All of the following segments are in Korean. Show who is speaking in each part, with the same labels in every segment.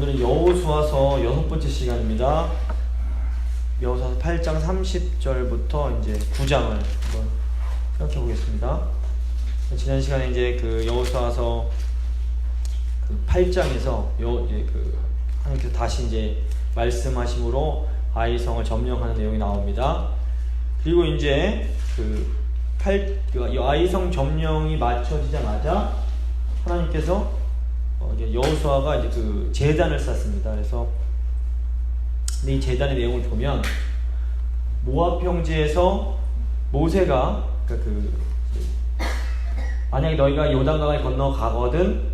Speaker 1: 오늘은 여호수아서 6번째 시간입니다. 여호수아서 8장 30절부터 이제 9장을 한번 생각해 보겠습니다. 지난 시간에 이제 그 여호수아서 그 8장에서 하나님께서 다시 이제 말씀하심으로 아이성을 점령하는 내용이 나옵니다. 그리고 이제 아이성 점령이 마쳐지자마자 하나님께서 여호수아가 이제 그 제단을 쌓습니다. 그래서 이 제단의 내용을 보면 모압 평지에서 모세가 만약에 너희가 요단강을 건너가거든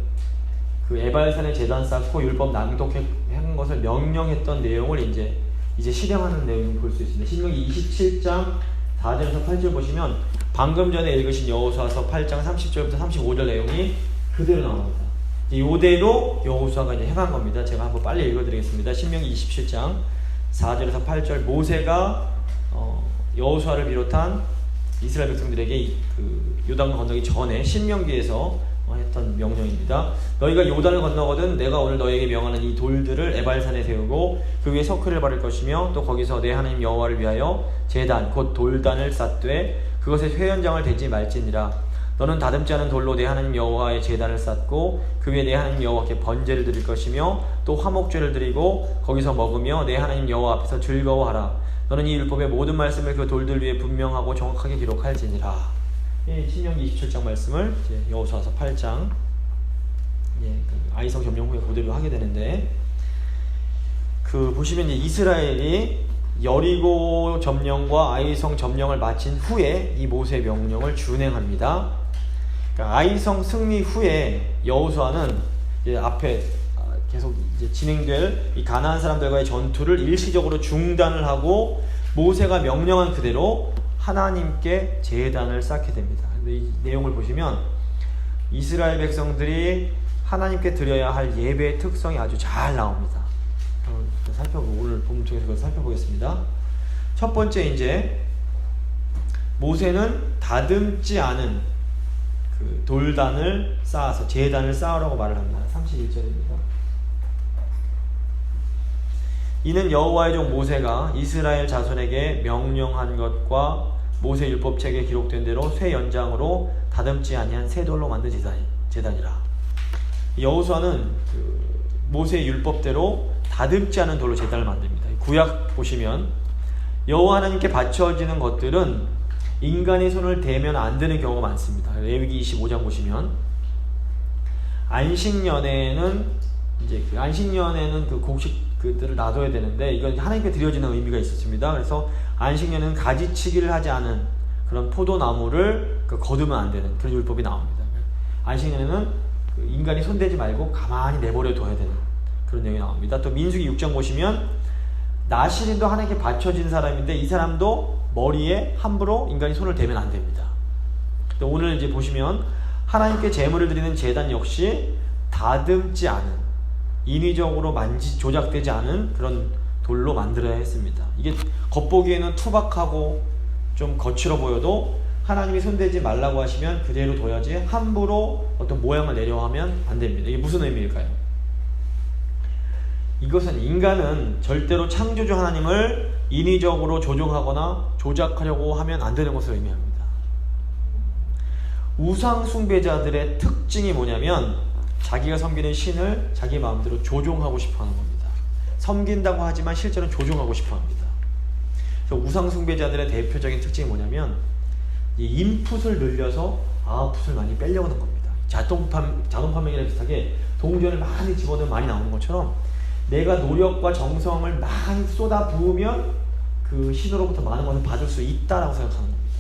Speaker 1: 그 에발산에 제단 쌓고 율법 낭독한 것을 명령했던 내용을 이제 실행하는 내용을 볼 수 있습니다. 신명기 27장 4절에서 8절 보시면 방금 전에 읽으신 여호수아서 8장 30절부터 35절 내용이 그대로 나옵니다. 이대로 여호수아가 이제 행한 겁니다. 제가 한번 빨리 읽어드리겠습니다. 신명기 27장 4절에서 8절 모세가 여호수아를 비롯한 이스라엘 백성들에게 그 요단을 건너기 전에 신명기에서 했던 명령입니다. 너희가 요단을 건너거든 내가 오늘 너희에게 명하는 이 돌들을 에발산에 세우고 그 위에 서클을 바를 것이며 또 거기서 내 하나님 여호와를 위하여 제단 곧 돌단을 쌓되 그것에 회연장을 대지 말지니라. 너는 다듬지 않은 돌로 내 하나님 여호와의 제단을 쌓고 그 위에 내 하나님 여호와께 번제를 드릴 것이며 또 화목제를 드리고 거기서 먹으며 내 하나님 여호와 앞에서 즐거워하라. 너는 이 율법의 모든 말씀을 그 돌들 위에 분명하고 정확하게 기록할지니라. 신명기 27장 말씀을 이제 여호수아서 8장 아이성 점령 후에 그대로 하게 되는데 보시면 이제 이스라엘이 여리고 점령과 아이성 점령을 마친 후에 이 모세 명령을 준행합니다. 그러니까 아이성 승리 후에 여호수아는 앞에 계속 이제 진행될 이 가나안 사람들과의 전투를 일시적으로 중단을 하고 모세가 명령한 그대로 하나님께 제단을 쌓게 됩니다. 이 내용을 보시면 이스라엘 백성들이 하나님께 드려야 할 예배의 특성이 아주 잘 나옵니다. 오늘 본문 중에서 그걸 살펴보겠습니다. 첫 번째 이제 모세는 다듬지 않은 그 돌단을 쌓아서 제단을 쌓으라고 말을 합니다. 31절입니다. 이는 여호와의 종 모세가 이스라엘 자손에게 명령한 것과 모세 율법책에 기록된 대로 쇠 연장으로 다듬지 아니한 새 돌로 만든 제단이라. 여호수아는 모세의 율법대로 다듬지 않은 돌로 제단을 만듭니다. 구약 보시면 여호와 하나님께 바쳐지는 것들은 인간의 손을 대면 안 되는 경우가 많습니다. 레위기 25장 보시면 안식년에는 그 곡식들을 놔둬야 되는데 이건 하나님께 드려지는 의미가 있었습니다. 그래서 안식년은 가지치기를 하지 않은 그런 포도나무를 거두면 안 되는 그런 율법이 나옵니다. 안식년에는 인간이 손대지 말고 가만히 내버려 둬야 되는 그런 내용이 나옵니다. 또 민수기 6장 보시면 나실인도 하나님께 바쳐진 사람인데 이 사람도 머리에 함부로 인간이 손을 대면 안 됩니다. 오늘 이제 보시면 하나님께 제물을 드리는 제단 역시 다듬지 않은 인위적으로 조작되지 않은 그런 돌로 만들어야 했습니다. 이게 겉보기에는 투박하고 좀 거칠어 보여도 하나님이 손대지 말라고 하시면 그대로 둬야지 함부로 어떤 모양을 내려 하면 안 됩니다. 이게 무슨 의미일까요? 이것은 인간은 절대로 창조주 하나님을 인위적으로 조종하거나 조작하려고 하면 안 되는 것을 의미합니다. 우상 숭배자들의 특징이 뭐냐면 자기가 섬기는 신을 자기 마음대로 조종하고 싶어하는 겁니다. 섬긴다고 하지만 실제로는 조종하고 싶어합니다. 그래서 우상 숭배자들의 대표적인 특징이 뭐냐면 이 인풋을 늘려서 아웃풋을 많이 빼려고 하는 겁니다. 자동 판매기랑 비슷하게 동전을 많이 집어넣으면 많이 나오는 것처럼 내가 노력과 정성을 많이 쏟아 부으면 그 신으로부터 많은 것을 받을 수 있다라고 생각하는 겁니다.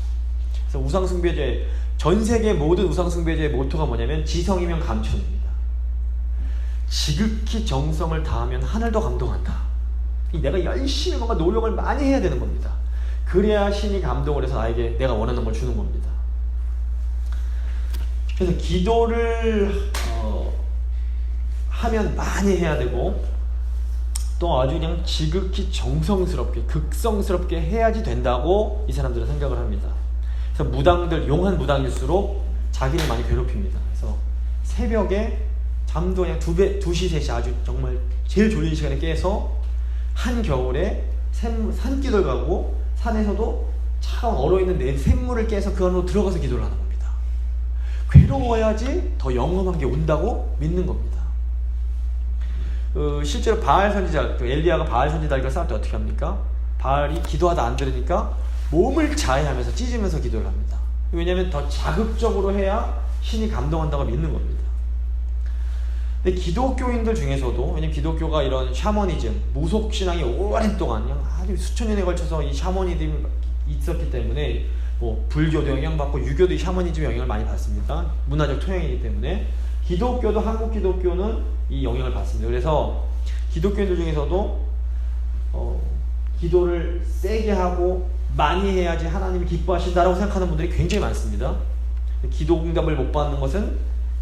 Speaker 1: 그래서 우상숭배제, 전 세계 모든 우상숭배제의 모토가 뭐냐면 지성이면 감천입니다. 지극히 정성을 다하면 하늘도 감동한다. 내가 열심히 뭔가 노력을 많이 해야 되는 겁니다. 그래야 신이 감동을 해서 나에게 내가 원하는 걸 주는 겁니다. 그래서 기도를 하면 많이 해야 되고 또 아주 그냥 지극히 정성스럽게 극성스럽게 해야지 된다고 이 사람들은 생각을 합니다. 그래서 용한 무당일수록 자기를 많이 괴롭힙니다. 그래서 새벽에 잠도 그냥 2시, 3시 아주 정말 제일 졸린 시간에 깨서 한겨울에 산길을 가고 산에서도 차가운 얼어있는 샘물을 깨서 그 안으로 들어가서 기도를 하는 겁니다. 괴로워야지 더 영험한 게 온다고 믿는 겁니다. 실제로 바알 선지자, 엘리야가 바알 선지자들과 싸울 때 어떻게 합니까? 바알이 기도하다 안 들으니까 몸을 자해하면서 찢으면서 기도를 합니다. 왜냐하면 더 자극적으로 해야 신이 감동한다고 믿는 겁니다. 근데 기독교인들 중에서도, 왜냐면 기독교가 이런 샤머니즘, 무속신앙이 오랜 동안 그냥 아주 수천 년에 걸쳐서 이 샤머니즘이 있었기 때문에 뭐 불교도 영향받고 유교도 이 샤머니즘 영향을 많이 받습니다. 문화적 토양이기 때문에 기독교도, 한국 기독교는 이 영향을 받습니다. 그래서 기독교인들 중에서도 기도를 세게 하고 많이 해야지 하나님이 기뻐하신다라고 생각하는 분들이 굉장히 많습니다. 기도 응답을 못 받는 것은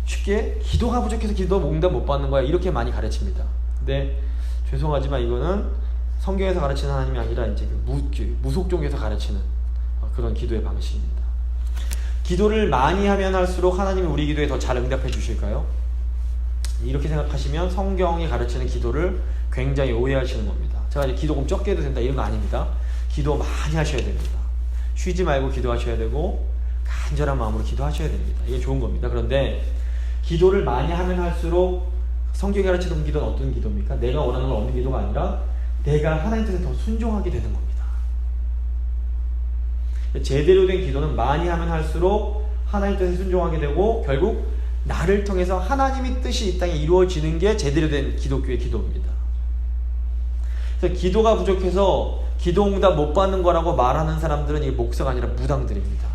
Speaker 1: 쉽게 기도가 부족해서 기도 응답 못 받는 거야, 이렇게 많이 가르칩니다. 근데 죄송하지만 이거는 성경에서 가르치는 하나님이 아니라 이제 무속 종교에서 가르치는 그런 기도의 방식입니다. 기도를 많이 하면 할수록 하나님이 우리 기도에 더 잘 응답해 주실까요? 이렇게 생각하시면 성경이 가르치는 기도를 굉장히 오해하시는 겁니다. 제가 이제 기도 좀 적게 해도 된다 이런 거 아닙니다. 기도 많이 하셔야 됩니다. 쉬지 말고 기도하셔야 되고 간절한 마음으로 기도하셔야 됩니다. 이게 좋은 겁니다. 그런데 기도를 많이 하면 할수록 성경이 가르치는 기도는 어떤 기도입니까? 내가 원하는 걸 얻는 기도가 아니라 내가 하나님 뜻에 더 순종하게 되는 겁니다. 제대로 된 기도는 많이 하면 할수록 하나님 뜻에 순종하게 되고 결국 나를 통해서 하나님의 뜻이 이 땅에 이루어지는 게 제대로 된 기독교의 기도입니다. 그래서 기도가 부족해서 기도 응답 못 받는 거라고 말하는 사람들은 이게 목사가 아니라 무당들입니다.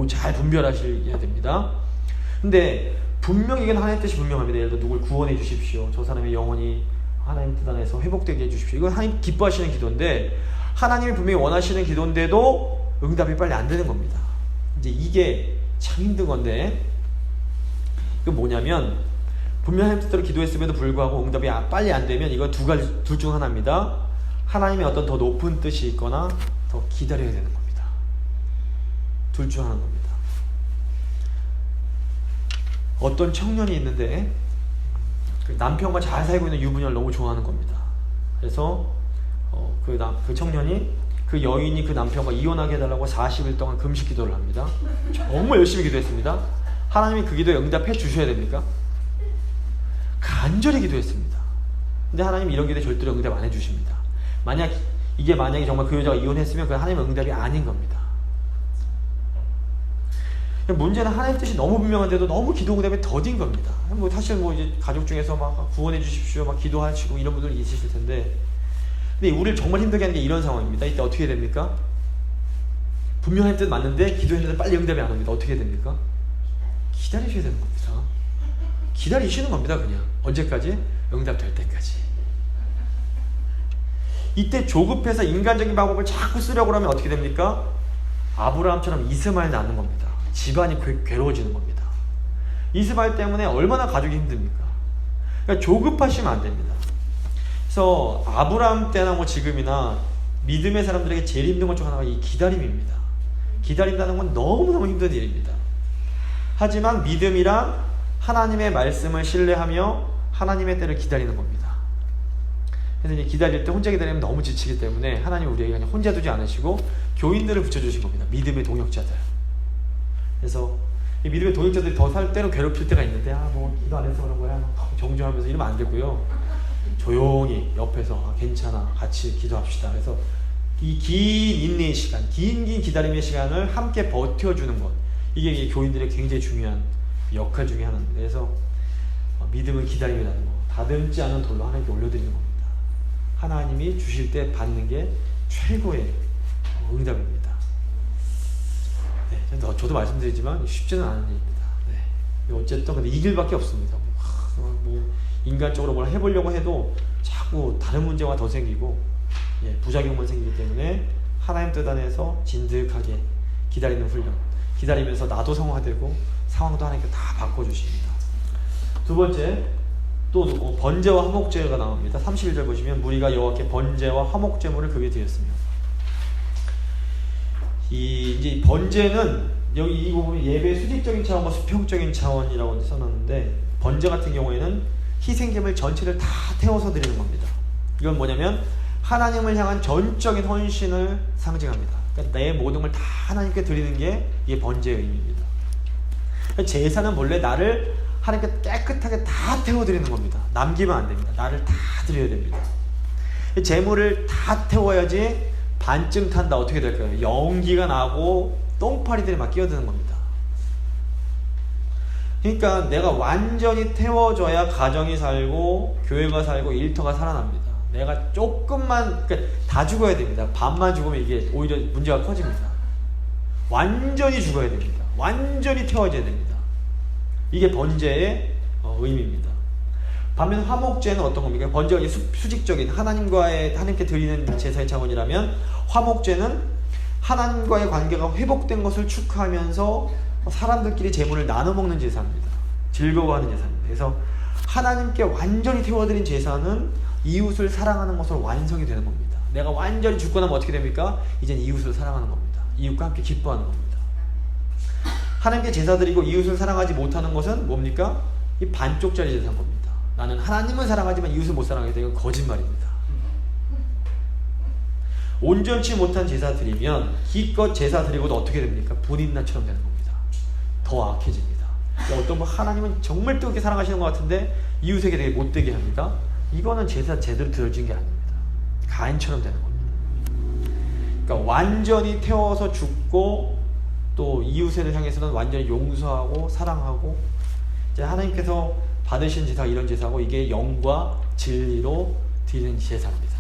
Speaker 1: 잘 분별하셔야 됩니다. 근데 분명히 이건 하나님의 뜻이 분명합니다. 예를 들어 누굴 구원해 주십시오. 저 사람의 영혼이 하나님 뜻 안에서 회복되게 해주십시오. 이건 하나님 기뻐하시는 기도인데 하나님이 분명히 원하시는 기도인데도 응답이 빨리 안 되는 겁니다. 이제 이게 참 힘든 건데 이거 뭐냐면 분명 하나님 뜻대로 기도했음에도 불구하고 응답이 빨리 안 되면 이건 둘 중 하나입니다. 하나님의 어떤 더 높은 뜻이 있거나 더 기다려야 되는 겁니다. 둘 중 하나인 겁니다. 어떤 청년이 있는데 남편과 잘 살고 있는 유부녀를 너무 좋아하는 겁니다. 그래서 그 청년이 그 여인이 그 남편과 이혼하게 해달라고 40일 동안 금식 기도를 합니다. 정말 열심히 기도했습니다. 하나님이 그 기도에 응답해 주셔야 됩니까? 간절히 기도했습니다. 근데 하나님이 이런 기도에 절대로 응답 안 해주십니다. 만약에 정말 그 여자가 이혼했으면 그 하나님의 응답이 아닌 겁니다. 문제는 하나님 뜻이 너무 분명한데도 너무 기도 응답이 더딘 겁니다. 사실 이제 가족 중에서 막 구원해 주십시오 막 기도하시고 이런 분들이 있으실 텐데, 근데 우리를 정말 힘들게 하는 게 이런 상황입니다. 이때 어떻게 됩니까? 분명한 뜻 맞는데 기도했는데 빨리 응답이 안 옵니다. 어떻게 됩니까? 기다리셔야 되는 겁니다. 기다리시는 겁니다. 그냥 언제까지? 응답될 때까지. 이때 조급해서 인간적인 방법을 자꾸 쓰려고 하면 어떻게 됩니까? 아브라함처럼 이스마엘 낳는 겁니다. 집안이 괴로워지는 겁니다. 이스마엘 때문에 얼마나 가족이 힘듭니까? 그러니까 조급하시면 안 됩니다. 그래서 아브라함 때나 지금이나 믿음의 사람들에게 제일 힘든 것 중 하나가 이 기다림입니다. 기다린다는 건 너무너무 힘든 일입니다. 하지만 믿음이란 하나님의 말씀을 신뢰하며 하나님의 때를 기다리는 겁니다. 그래서 이제 기다릴 때 혼자 기다리면 너무 지치기 때문에 하나님 우리에게 그냥 혼자 두지 않으시고 교인들을 붙여주신 겁니다. 믿음의 동역자들. 그래서 이 믿음의 동역자들이 더 살 때로 괴롭힐 때가 있는데 기도 안 해서 그런 거야 정죄하면서 이러면 안 되고요. 조용히 옆에서 괜찮아 같이 기도합시다. 그래서 이 긴 인내의 시간, 긴 기다림의 시간을 함께 버텨주는 것, 이게 교인들의 굉장히 중요한 역할 중에 하나입니다. 그래서 믿음은 기다림이라는 거, 다듬지 않은 돌로 하나님께 올려드리는 겁니다. 하나님이 주실 때 받는 게 최고의 응답입니다. 네, 저도 말씀드리지만 쉽지는 않은 일입니다. 네, 어쨌든 근데 이 길밖에 없습니다. 인간적으로 뭘 해보려고 해도 자꾸 다른 문제가 더 생기고 부작용만 생기기 때문에 하나님 뜻 안에서 진득하게 기다리는 훈련, 기다리면서 나도 성화되고 상황도 하나님께 다 바꿔주십니다. 두 번째, 또 번제와 화목제가 나옵니다. 31절 보시면 무리가 여호와께 번제와 화목제물을 그에게 드렸으며, 이제 번제는 여기 이 부분이 예배의 수직적인 차원과 수평적인 차원이라고 써놨는데, 번제 같은 경우에는 희생제물 전체를 다 태워서 드리는 겁니다. 이건 뭐냐면 하나님을 향한 전적인 헌신을 상징합니다. 그러니까 내 모든 걸 다 하나님께 드리는 게 이게 번제의 의미입니다. 제사는 본래 나를 하나님께 깨끗하게 다 태워드리는 겁니다. 남기면 안 됩니다. 나를 다 드려야 됩니다. 제물을 다 태워야지 반쯤 탄다 어떻게 될까요? 연기가 나고 똥파리들이 막 끼어드는 겁니다. 그러니까 내가 완전히 태워져야 가정이 살고 교회가 살고 일터가 살아납니다. 내가 조금만, 그러니까 다 죽어야 됩니다. 반만 죽으면 이게 오히려 문제가 커집니다. 완전히 죽어야 됩니다. 완전히 태워져야 됩니다. 이게 번제의 의미입니다. 반면 화목제는 어떤 겁니까? 번제가 수직적인 하나님께 드리는 제사의 차원이라면 화목제는 하나님과의 관계가 회복된 것을 축하하면서 사람들끼리 제물을 나눠 먹는 제사입니다. 즐거워하는 제사입니다. 그래서 하나님께 완전히 태워드린 제사는 이웃을 사랑하는 것으로 완성이 되는 겁니다. 내가 완전히 죽고 나면 어떻게 됩니까? 이젠 이웃을 사랑하는 겁니다. 이웃과 함께 기뻐하는 겁니다. 하나님께 제사 드리고 이웃을 사랑하지 못하는 것은 뭡니까? 이 반쪽짜리 제사인 겁니다. 나는 하나님을 사랑하지만 이웃을 못 사랑하게 되는 건 거짓말입니다. 온전치 못한 제사 드리면 기껏 제사 드리고도 어떻게 됩니까? 불임나처럼 되는 겁니다. 더 악해집니다. 어떤 분 하나님은 정말 뜨겁게 사랑하시는 것 같은데 이웃에게 되게 못되게 합니다. 이거는 제사 제대로 드려진 게 아닙니다. 가인처럼 되는 겁니다. 그러니까 완전히 태워서 죽고 또 이웃을 향해서는 완전히 용서하고 사랑하고 이제 하나님께서 받으신 제사가 이런 제사고 이게 영과 진리로 드리는 제사입니다.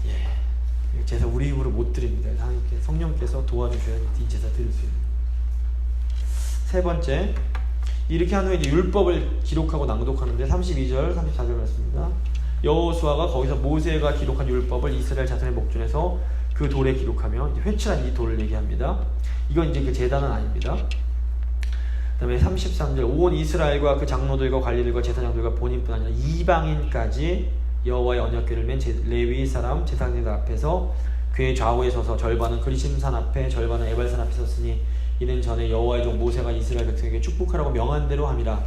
Speaker 1: 예, 제사 우리 힘으로 못 드립니다. 하나님께 성령께서 도와주셔야 이 제사 드릴 수 있는. 세 번째, 이렇게 한 후에 이제 율법을 기록하고 낭독하는데 32절, 34절 말씀입니다. 여호수아가 거기서 모세가 기록한 율법을 이스라엘 자손의 목전에서 그 돌에 기록하며 이제 회칠한 이 돌을 얘기합니다. 이건 이제 그 제단은 아닙니다. 그 다음에 33절 온 이스라엘과 그 장로들과 관리들과 제사장들과 본인뿐 아니라 이방인까지 여호와의 언약궤를 맨 레위 사람 제사장들 앞에서 궤 좌우에 서서 절반은 그리심산 앞에 절반은 에발산 앞에 섰으니 이는 전에 여호와의 종 모세가 이스라엘 백성에게 축복하라고 명한 대로 함이라.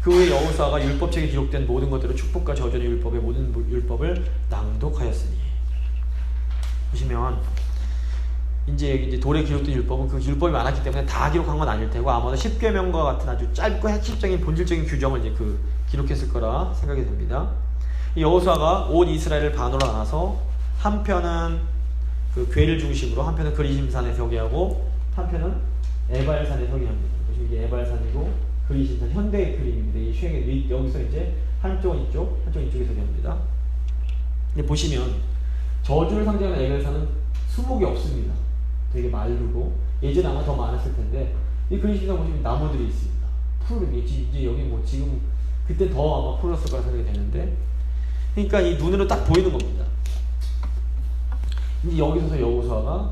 Speaker 1: 그 후에 여호수아가 율법책에 기록된 모든 것들을 축복과 저주의 율법의 모든 율법을 낭독하였으니. 보시면 이제 돌에 기록된 율법은 그 율법이 많았기 때문에 다 기록한 건 아닐 테고 아마도 10계명과 같은 아주 짧고 핵심적인 본질적인 규정을 이제 기록했을 거라 생각이 됩니다. 이 여호수아가 온 이스라엘을 반으로 나눠서 한편은 그 궤를 중심으로 한편은 그리심산에 서게 하고 한편은 에발산에 서게 합니다. 보시면 이게 에발산이고 그리심산 현대의 그림입니다. 이 쉐에 여기서 이제 한쪽은 이쪽, 한쪽은 이쪽에 서게 합니다. 근데 보시면 저주를 상징하는 에발산은 수목이 없습니다. 되게 마르고 예전에 아마 더 많았을 텐데 이 그리심산 보시면 나무들이 있습니다. 푸른 이제 여기 뭐 지금 그때 더 아마 푸르렀을 거라 생각이 되는데 그러니까 이 눈으로 딱 보이는 겁니다. 이제 여기서 여호수아가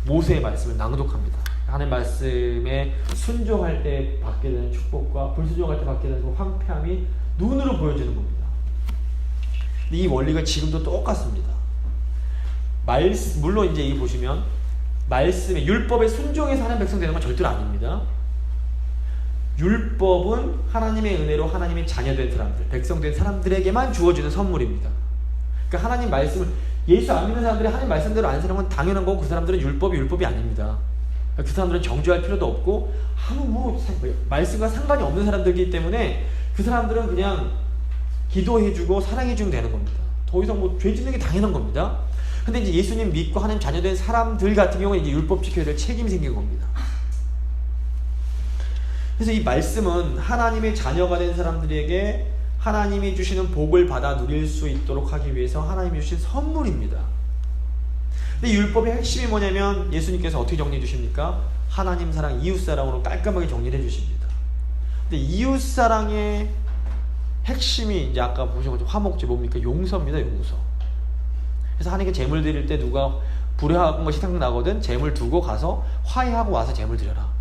Speaker 1: 모세의 말씀을 낭독합니다. 하나님 말씀에 순종할 때 받게 되는 축복과 불순종할 때 받게 되는 그 황폐함이 눈으로 보여지는 겁니다. 근데 이 원리가 지금도 똑같습니다. 물론 이제 이 보시면 말씀에 율법에 순종해서 하나님 백성 되는 건 절대로 아닙니다. 율법은 하나님의 은혜로 하나님의 자녀된 사람들, 백성된 사람들에게만 주어지는 선물입니다. 그러니까 하나님 말씀을 예수 안 믿는 사람들이 하나님 말씀대로 안 사는 건 당연한 거고 그 사람들은 율법이 아닙니다. 그 사람들은 정죄할 필요도 없고 아무 말씀과 상관이 없는 사람들이기 때문에 그 사람들은 그냥 기도해주고 사랑해주면 되는 겁니다. 더 이상 뭐 죄 짓는 게 당연한 겁니다. 근데 이제 예수님 믿고 하나님 자녀된 사람들 같은 경우는 이제 율법 지켜야 될 책임이 생긴 겁니다. 그래서 이 말씀은 하나님의 자녀가 된 사람들에게 하나님이 주시는 복을 받아 누릴 수 있도록 하기 위해서 하나님이 주신 선물입니다. 근데 이 율법의 핵심이 뭐냐면 예수님께서 어떻게 정리해 주십니까? 하나님 사랑, 이웃 사랑으로 깔끔하게 정리해 주십니다. 근데 이웃 사랑의 핵심이 이제 아까 보신 것처럼 화목제 뭡니까? 용서입니다. 용서. 그래서 하나님께 제물 드릴 때 누가 불효한 것이 생각나거든 제물 두고 가서 화해하고 와서 제물 드려라.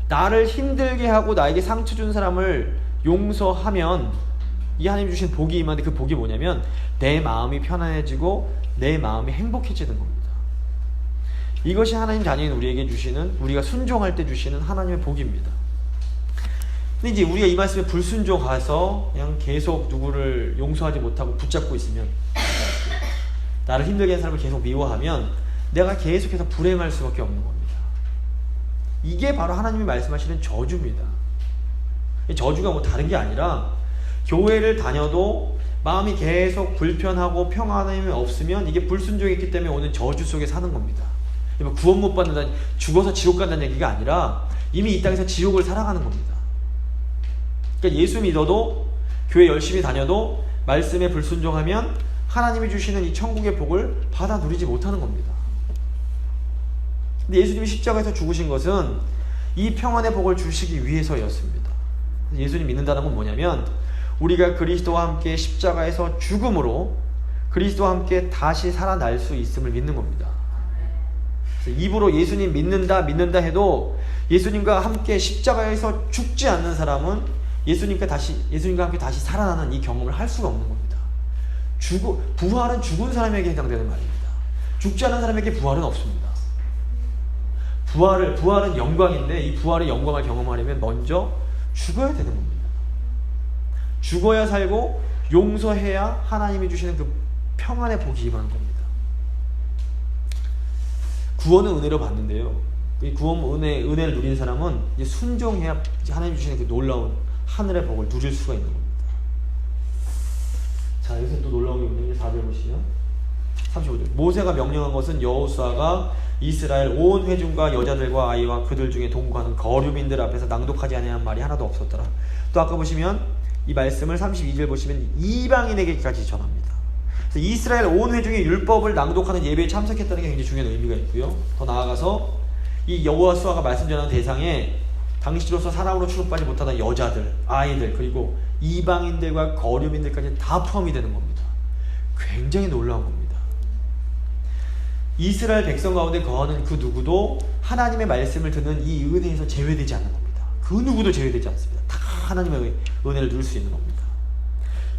Speaker 1: 나를 힘들게 하고 나에게 상처 준 사람을 용서하면 이 하나님 주신 복이 임하는데 그 복이 뭐냐면 내 마음이 편안해지고 내 마음이 행복해지는 겁니다. 이것이 하나님 자녀인 우리에게 주시는, 우리가 순종할 때 주시는 하나님의 복입니다. 근데 이제 우리가 이 말씀에 불순종해서 그냥 계속 누구를 용서하지 못하고 붙잡고 있으면, 나를 힘들게 한 사람을 계속 미워하면 내가 계속해서 불행할 수밖에 없는 겁니다. 이게 바로 하나님이 말씀하시는 저주입니다. 저주가 뭐 다른 게 아니라, 교회를 다녀도 마음이 계속 불편하고 평안함이 없으면 이게 불순종했기 때문에 오는 저주 속에 사는 겁니다. 구원 못 받는다, 죽어서 지옥 간다는 얘기가 아니라 이미 이 땅에서 지옥을 살아가는 겁니다. 그러니까 예수 믿어도, 교회 열심히 다녀도 말씀에 불순종하면 하나님이 주시는 이 천국의 복을 받아 누리지 못하는 겁니다. 근데 예수님이 십자가에서 죽으신 것은 이 평안의 복을 주시기 위해서였습니다. 예수님 믿는다는 건 뭐냐면, 우리가 그리스도와 함께 십자가에서 죽음으로 그리스도와 함께 다시 살아날 수 있음을 믿는 겁니다. 그래서 입으로 예수님 믿는다 해도 예수님과 함께 십자가에서 죽지 않는 사람은 예수님과 함께 다시 살아나는 이 경험을 할 수가 없는 겁니다. 부활은 죽은 사람에게 해당되는 말입니다. 죽지 않은 사람에게 부활은 없습니다. 부활은 영광인데, 이 부활의 영광을 경험하려면 먼저 죽어야 되는 겁니다. 죽어야 살고 용서해야 하나님이 주시는 그 평안의 복이 임하는 겁니다. 구원은 은혜로 받는데요, 이 구원 은혜를 누리는 사람은 이제 순종해야 하나님이 주시는 그 놀라운 하늘의 복을 누릴 수가 있는 겁니다. 자, 여기서 또 놀라운 게 뭐냐면 4절 보시면 35절. 모세가 명령한 것은 여호수아가 이스라엘 온 회중과 여자들과 아이와 그들 중에 동거하는 거류민들 앞에서 낭독하지 아니한 말이 하나도 없었더라. 또 아까 보시면 이 말씀을 32절 보시면 이방인에게까지 전합니다. 그래서 이스라엘 온 회중의 율법을 낭독하는 예배에 참석했다는 게 굉장히 중요한 의미가 있고요. 더 나아가서 이 여호수아가 말씀 전하는 대상에 당시로서 사람으로 취급받지 못하던 여자들, 아이들, 그리고 이방인들과 거류민들까지 다 포함이 되는 겁니다. 굉장히 놀라운 겁니다. 이스라엘 백성 가운데 거하는 그 누구도 하나님의 말씀을 듣는 이 은혜에서 제외되지 않는 겁니다. 그 누구도 제외되지 않습니다. 다 하나님의 은혜를 누릴 수 있는 겁니다.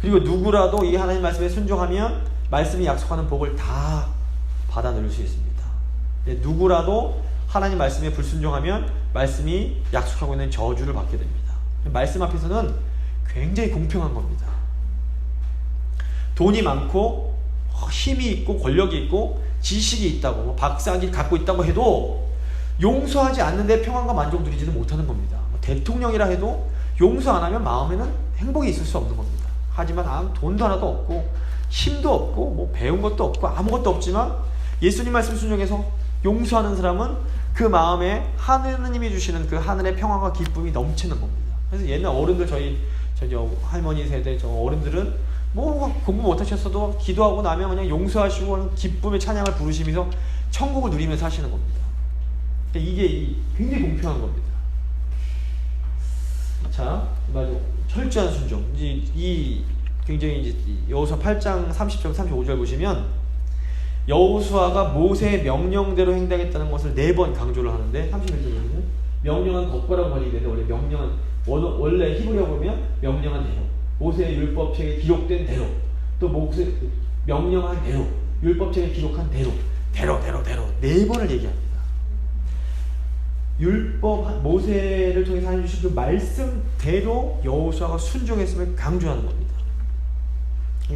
Speaker 1: 그리고 누구라도 이 하나님 말씀에 순종하면 말씀이 약속하는 복을 다 받아 누릴 수 있습니다. 누구라도 하나님 말씀에 불순종하면 말씀이 약속하고 있는 저주를 받게 됩니다. 말씀 앞에서는 굉장히 공평한 겁니다. 돈이 많고 힘이 있고 권력이 있고 지식이 있다고, 박사학위 갖고 있다고 해도 용서하지 않는데 평안과 만족 누리지는 못하는 겁니다. 대통령이라 해도 용서 안 하면 마음에는 행복이 있을 수 없는 겁니다. 하지만 돈도 하나도 없고 힘도 없고 뭐 배운 것도 없고 아무것도 없지만 예수님 말씀 순종해서 용서하는 사람은 그 마음에 하느님이 주시는 그 하늘의 평안과 기쁨이 넘치는 겁니다. 그래서 옛날 어른들, 저희 할머니 세대 어른들은 뭐 공부 못하셨어도 기도하고 나면 그냥 용서하시고 기쁨의 찬양을 부르시면서 천국을 누리면서 하시는 겁니다. 이게 굉장히 공평한 겁니다. 자, 철저한 순종. 이 굉장히 이제 여호수아 8장 30절 35절 보시면 여호수아가 모세의 명령대로 행동했다는 것을 4번 강조를 하는데, 31절 보시면 명령은 덧바라고 번역이 되는데, 원래 히브리어 보면 명령한 대로, 모세의 율법책에 기록된 대로, 또 모세 명령한 대로, 율법책에 기록한 대로 4번을 얘기합니다. 율법, 모세를 통해서 하나님 주신 그 말씀대로 여호수아가 순종했음을 강조하는 겁니다.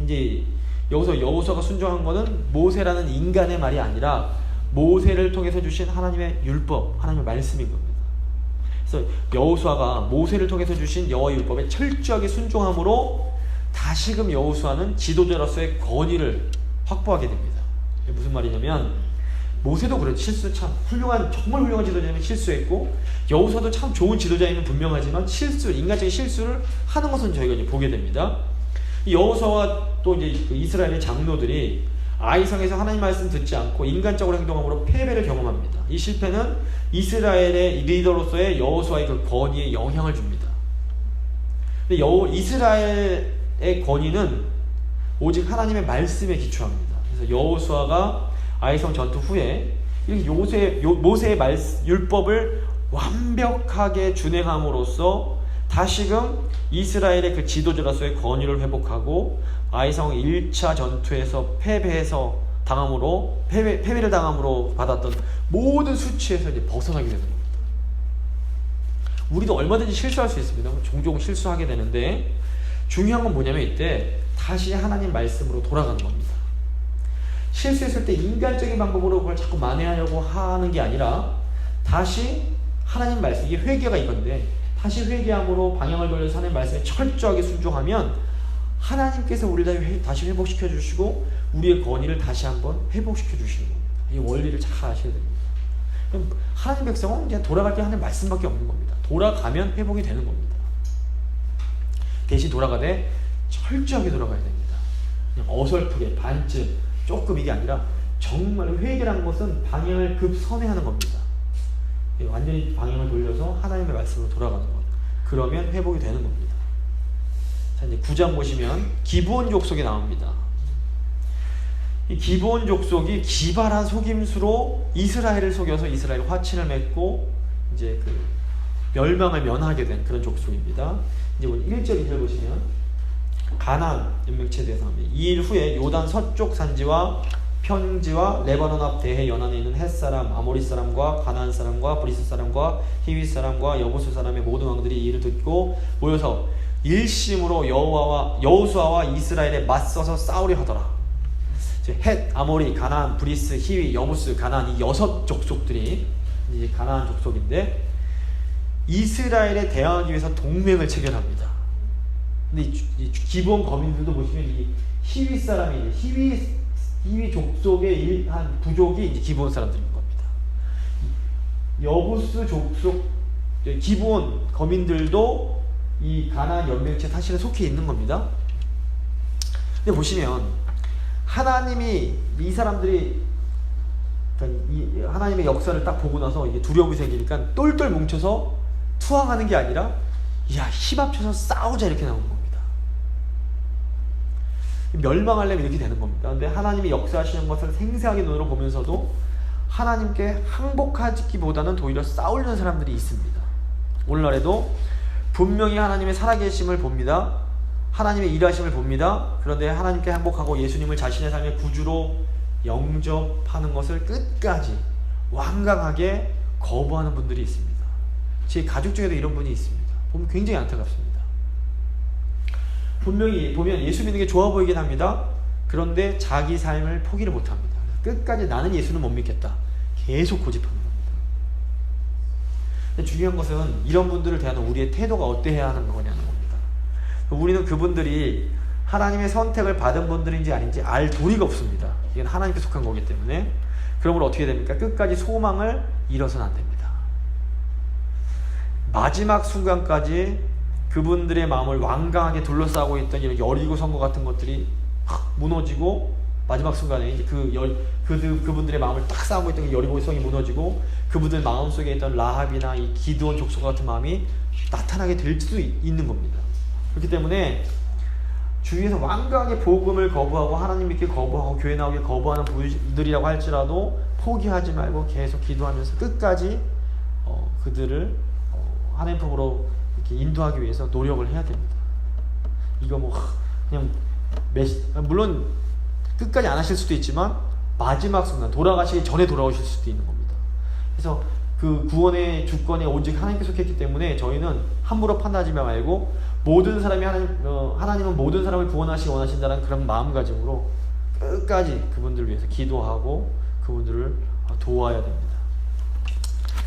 Speaker 1: 이제 여기서 여호수아가 순종한 것은 모세라는 인간의 말이 아니라 모세를 통해서 주신 하나님의 율법, 하나님의 말씀인 겁니다. 그래서 여호수아가 모세를 통해서 주신 여호와의 율법에 철저하게 순종함으로 다시금 여호수아는 지도자로서의 권위를 확보하게 됩니다. 이게 무슨 말이냐면, 모세도 그런 실수, 참 정말 훌륭한 지도자는 실수했고, 여호수아도 참 좋은 지도자임은 분명하지만 인간적인 실수를 하는 것은 저희가 이제 보게 됩니다. 여호수아와 또 이제 그 이스라엘의 장로들이 아이성에서 하나님 말씀 듣지 않고 인간적으로 행동함으로 패배를 경험합니다. 이 실패는 이스라엘의 리더로서의 여호수아의 그 권위에 영향을 줍니다. 근데 이스라엘의 권위는 오직 하나님의 말씀에 기초합니다. 그래서 여호수아가 아이성 전투 후에 모세의 율법을 완벽하게 준행함으로써 다시금 이스라엘의 그 지도자로서의 권위를 회복하고 아이성 1차 전투에서 패배해서 당함으로 패배를 당함으로 받았던 모든 수치에서 이제 벗어나게 되는 겁니다. 우리도 얼마든지 실수할 수 있습니다. 종종 실수하게 되는데 중요한 건 뭐냐면 이때 다시 하나님 말씀으로 돌아가는 겁니다. 실수했을 때 인간적인 방법으로 그걸 자꾸 만회하려고 하는 게 아니라 다시 하나님 말씀, 이게 회개가 이건데 다시 회개함으로 방향을 돌려서 하나님 말씀에 철저하게 순종하면 하나님께서 우리를 다시 회복시켜 주시고 우리의 권위를 다시 한번 회복시켜 주시는 겁니다. 이 원리를 잘 아셔야 됩니다. 그럼 하나님 백성은 이제 돌아갈 때 하나님 말씀밖에 없는 겁니다. 돌아가면 회복이 되는 겁니다. 대신 돌아가되 철저하게 돌아가야 됩니다. 그냥 어설프게 반쯤 조금 이게 아니라 정말 회개라는 것은 방향을 급선회하는 겁니다. 완전히 방향을 돌려서 하나님의 말씀으로 돌아가는 것. 그러면 회복이 되는 겁니다. 자, 이제 9장 보시면 기브온 족속이 나옵니다. 이 기브온 족속이 기발한 속임수로 이스라엘을 속여서 이스라엘 화친을 맺고 이제 그 멸망을 면하게 된 그런 족속입니다. 이제 1절 2절 보시면 가나안 연맹체에 대해서 합니다. 2일 후에 요단 서쪽 산지와 평지와 레바논 앞 대해 연안에 있는 헷사람, 아모리 사람과 가나안 사람과 브리스 사람과 히위 사람과 여부수 사람의 모든 왕들이 이 일을 듣고 모여서 일심으로 여호수아와 이스라엘에 맞서서 싸우려 하더라. 헷, 아모리, 가나안, 브리스, 히위, 여부스, 가나안 이 6 족속들이 이제 가나안 족속인데 이스라엘에 대항하기 위해서 동맹을 체결합니다. 근데 이 기브온 거민들도 보시면 이 히위 사람이 히위 족속의 한 부족이 이제 기브온 사람들인 겁니다. 여부스 족속 기브온 거민들도 이 가나안 연맹체 사실은 속해 있는 겁니다. 근데 보시면 하나님이 이 사람들이 이 하나님의 역사를 딱 보고 나서 이게 두려움이 생기니까 똘똘 뭉쳐서 투항하는 게 아니라 야 힘 합쳐서 싸우자 이렇게 나온 겁니다. 멸망하려면 이렇게 되는 겁니다. 근데 하나님이 역사하시는 것을 생생하게 눈으로 보면서도 하나님께 항복하기보다는 오히려 싸우려는 사람들이 있습니다. 오늘날에도 분명히 하나님의 살아계심을 봅니다. 하나님의 일하심을 봅니다. 그런데 하나님께 항복하고 예수님을 자신의 삶의 구주로 영접하는 것을 끝까지 완강하게 거부하는 분들이 있습니다. 제 가족 중에도 이런 분이 있습니다. 보면 굉장히 안타깝습니다. 분명히 보면 예수 믿는 게 좋아 보이긴 합니다. 그런데 자기 삶을 포기를 못합니다. 끝까지 나는 예수는 못 믿겠다. 계속 고집하는 겁니다. 근데 중요한 것은 이런 분들을 대하는 우리의 태도가 어때야 하는 거냐는 겁니다. 우리는 그분들이 하나님의 선택을 받은 분들인지 아닌지 알 도리가 없습니다. 이건 하나님께 속한 거기 때문에. 그러므로 어떻게 됩니까? 끝까지 소망을 잃어서는 안 됩니다. 마지막 순간까지 그분들의 마음을 완강하게 둘러싸고 있던 이런 여리고 선거 같은 것들이 무너지고 마지막 순간에 이제 그분들의 마음을 딱 싸고 있던 여리고성이 무너지고 그분들 마음속에 있던 라합이나 이 기드온 족속 같은 마음이 나타나게 될 수도 있는 겁니다. 그렇기 때문에 주위에서 완강하게 복음을 거부하고 하나님 믿기 거부하고 교회 나오기 거부하는 분들이라고 할지라도 포기하지 말고 계속 기도하면서 끝까지 그들을 하나님 품으로 이렇게 인도하기 위해서 노력을 해야 됩니다. 이거 뭐 그냥 물론 끝까지 안 하실 수도 있지만 마지막 순간 돌아가시기 전에 돌아오실 수도 있는 겁니다. 그래서 그 구원의 주권이 오직 하나님께 속했기 때문에 저희는 함부로 판단하지 말고 모든 사람이 하나님은 모든 사람을 구원하시기 원하신다는 그런 마음가짐으로 끝까지 그분들을 위해서 기도하고 그분들을 도와야 됩니다.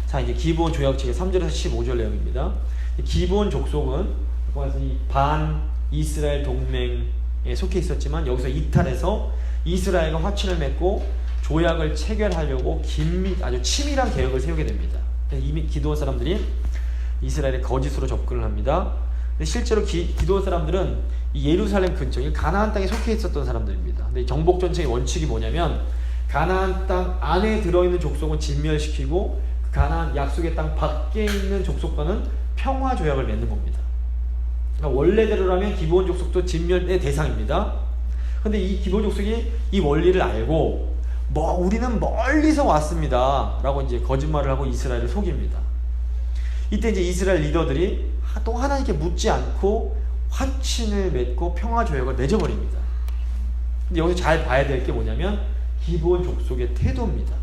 Speaker 1: 자, 이제 기브온 조약 체계 3절에서 15절 내용입니다. 기브온 족속은 이 반 이스라엘 동맹에 속해 있었지만 여기서 이탈해서 이스라엘과 화친을 맺고 조약을 체결하려고 아주 치밀한 계획을 세우게 됩니다. 이미 기드온 사람들이 이스라엘의 거짓으로 접근을 합니다. 근데 실제로 기드온 사람들은 이 예루살렘 근처, 가나안 땅에 속해 있었던 사람들입니다. 근데 정복 전쟁의 원칙이 뭐냐면 가나안 땅 안에 들어있는 족속은 진멸시키고 가나안 약속의 땅 밖에 있는 족속과는 평화 조약을 맺는 겁니다. 그러니까 원래대로라면 기브온 족속도 진멸의 대상입니다. 근데 이 기브온 족속이 이 원리를 알고 우리는 멀리서 왔습니다 라고 이제 거짓말을 하고 이스라엘을 속입니다. 이때 이제 이스라엘 리더들이 또 하나님께 묻지 않고 화친을 맺고 평화 조약을 맺어버립니다. 근데 여기서 잘 봐야 될 게 뭐냐면 기본 족속의 태도입니다.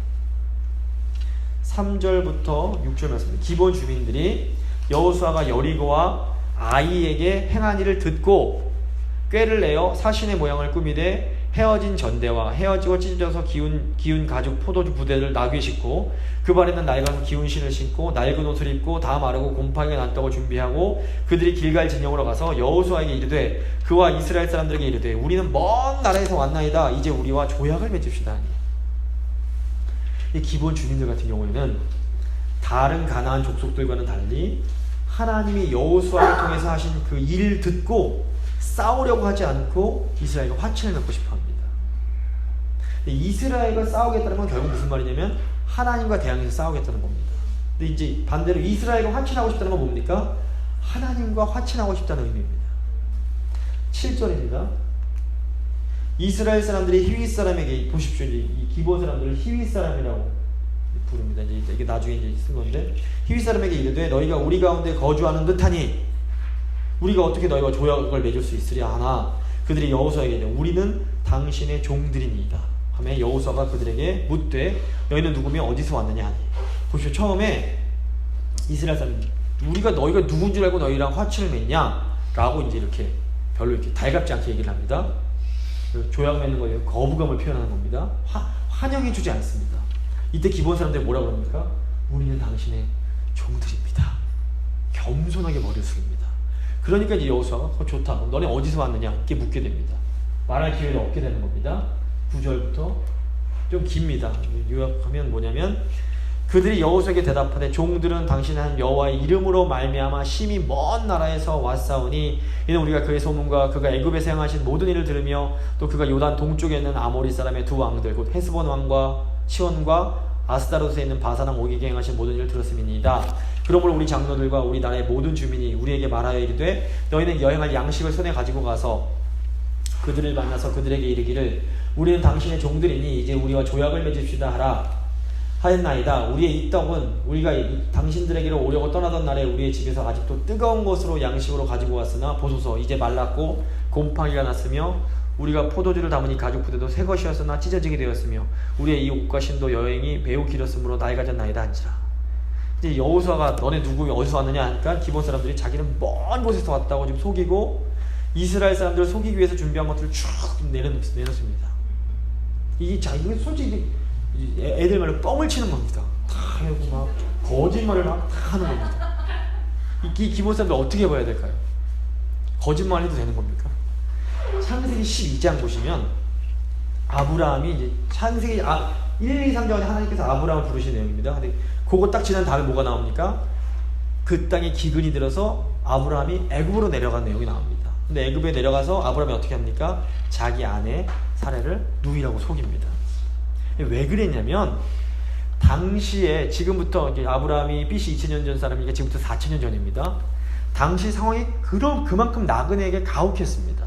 Speaker 1: 3절부터 6절 말씀입니다. 기본 주민들이 여호수아가 여리고와 아이에게 행한 일을 듣고 꾀를 내어 사신의 모양을 꾸미되 헤어진 전대와 헤어지고 찢어져서 기운 가죽 포도주 부대를 나귀에 싣고 그 발에는 낡아서 기운 신을 신고 낡은 옷을 입고 다 마르고 곰팡이가 난 떡을 준비하고 그들이 길갈 진영으로 가서 여호수아에게 이르되 그와 이스라엘 사람들에게 이르되 우리는 먼 나라에서 왔나이다. 이제 우리와 조약을 맺읍시다. 이 기본 주민들 같은 경우에는 다른 가나안 족속들과는 달리 하나님이 여호수아를 통해서 하신 그 일을 듣고 싸우려고 하지 않고 이스라엘과 화친을 맺고 싶어 합니다. 이스라엘과 싸우겠다는 건 결국 무슨 말이냐면 하나님과 대항해서 싸우겠다는 겁니다. 근데 이제 반대로 이스라엘과 화친하고 싶다는 건 뭡니까? 하나님과 화친하고 싶다는 의미입니다. 7절입니다. 이스라엘 사람들이 히윗 사람에게 보십시오. 이 기본 사람들을 히윗 사람이라고 부릅니다. 이제 이게 나중에 이제 쓴 건데 히윗 사람에게 이르되 너희가 우리 가운데 거주하는 듯하니 우리가 어떻게 너희와 조약을 맺을 수 있으랴 하나 그들이 여호수아에게 이르되 우리는 당신의 종들이니이다 하며 여호수아가 그들에게 묻되 너희는 누구며 어디서 왔느냐 하니 보십시오. 처음에 이스라엘 사람들 우리가 너희가 누군 줄 알고 너희랑 화친을 맺냐 라고 이제 이렇게 별로 이렇게 달갑지 않게 얘기를 합니다. 조약 맺는 거에 거부감을 표현하는 겁니다. 환영해주지 않습니다. 이때 기본 사람들이 뭐라고 합니까? 우리는 당신의 종들입니다. 겸손하게 머리를 숙입니다. 그러니까 이제 여호수아가 좋다. 그럼 너네 어디서 왔느냐? 이렇게 묻게 됩니다. 말할 기회를 얻게 되는 겁니다. 9절부터 좀 깁니다. 요약하면 뭐냐면 그들이 여호수아에게 대답하되 종들은 당신의 한 여호와의 이름으로 말미암아 심히 먼 나라에서 왔사오니 이는 우리가 그의 소문과 그가 애굽에서 행하신 모든 일을 들으며 또 그가 요단 동쪽에 있는 아모리 사람의 두 왕들 곧 헤스본 왕과 시온과 아스다롯에 있는 바사랑 오기게 행하신 모든 일을 들었음이니이다. 그러므로 우리 장로들과 우리 나라의 모든 주민이 우리에게 말하여 이르되 너희는 여행할 양식을 손에 가지고 가서 그들을 만나서 그들에게 이르기를 우리는 당신의 종들이니 이제 우리와 조약을 맺읍시다 하라 하였나이다. 우리의 이 떡은 우리가 당신들에게로 오려고 떠나던 날에 우리의 집에서 아직도 뜨거운 것으로 양식으로 가지고 왔으나 보소서 이제 말랐고 곰팡이가 났으며 우리가 포도주를 담으니 가죽 부대도 새 것이었으나 찢어지게 되었으며 우리의 이 옷과 신도 여행이 매우 길었으므로 낡아졌나이다 한지라. 이제 여호수아가 너네 누구 어디서 왔느냐 하니까 기본 사람들이 자기는 먼 곳에서 왔다고 지금 속이고 이스라엘 사람들을 속이기 위해서 준비한 것들을 쭉 내놓습니다. 이게 솔직히 애들 말로 뻥을 치는 겁니다. 다 하고 막 거짓말을 막 다 하는 겁니다. 이 기본 사람들 어떻게 봐야 될까요? 거짓말 해도 되는 겁니까? 창세기 12장 보시면 아브라함이 이제 창세기 1, 2, 3장에 하나님께서 아브라함을 부르신 내용입니다. 근데 그거 딱 지난 다음에 뭐가 나옵니까? 그 땅에 기근이 들어서 아브라함이 애굽으로 내려간 내용이 나옵니다. 근데 애굽에 내려가서 아브라함이 어떻게 합니까? 자기 아내 사레를 누이라고 속입니다. 왜 그랬냐면 당시에 지금부터 아브라함이 BC 2000년 전 사람이니까 지금부터 4000년 전입니다. 당시 상황이 그만큼 나그네에게 가혹했습니다.